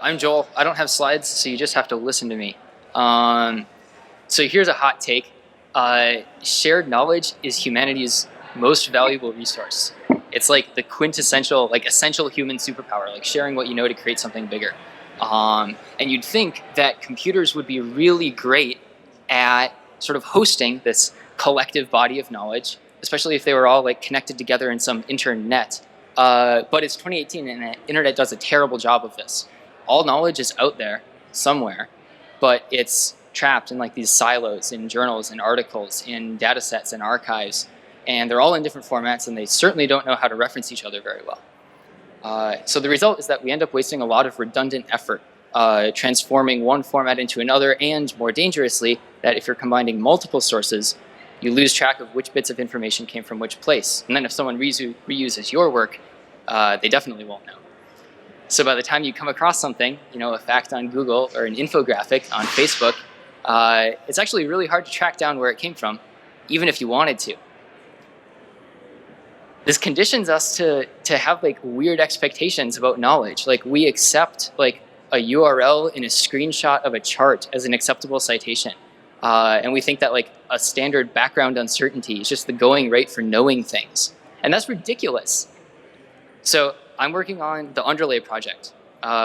I'm Joel. I don't have slides, so you just have to listen to me. So here's a hot take. Shared knowledge is humanity's most valuable resource. It's like the quintessential, like essential human superpower, like sharing what you know to create something bigger. And you'd think that computers would be really great at sort of hosting this collective body of knowledge, especially if they were all like connected together in some internet. But it's 2018 and the internet does a terrible job of this. All knowledge is out there somewhere, but it's trapped in like these silos in journals and articles, in data sets and archives, and they're all in different formats, and they certainly don't know how to reference each other very well. So the result is that we end up wasting a lot of redundant effort, transforming one format into another, and more dangerously, that if you're combining multiple sources, you lose track of which bits of information came from which place. And then if someone reuses your work, they definitely won't know. So by the time you come across something, a fact on Google or an infographic on Facebook, it's actually really hard to track down where it came from, even if you wanted to. This conditions us to have like weird expectations about knowledge. Like we accept like a URL in a screenshot of a chart as an acceptable citation. And we think that like a standard background uncertainty is just the going rate for knowing things. And that's ridiculous. So I'm working on the Underlay project,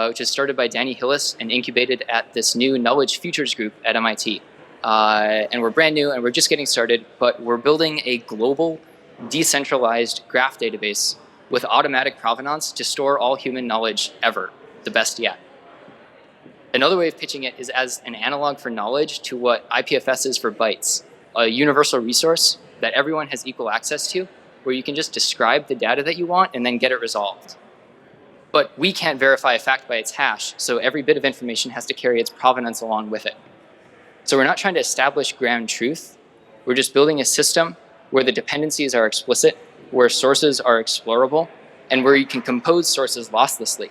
which is started by Danny Hillis and incubated at this new Knowledge Futures group at MIT. And we're brand new and we're just getting started, but we're building a global decentralized graph database with automatic provenance to store all human knowledge ever, the best yet. Another way of pitching it is as an analog for knowledge to what IPFS is for bytes, a universal resource that everyone has equal access to, where you can just describe the data that you want and then get it resolved. But we can't verify a fact by its hash, so every bit of information has to carry its provenance along with it. So we're not trying to establish ground truth, we're just building a system where the dependencies are explicit, where sources are explorable, and where you can compose sources losslessly.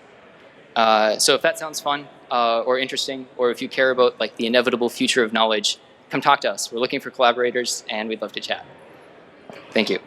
So if that sounds fun or interesting, or if you care about like the inevitable future of knowledge, come talk to us. We're looking for collaborators and we'd love to chat. Thank you.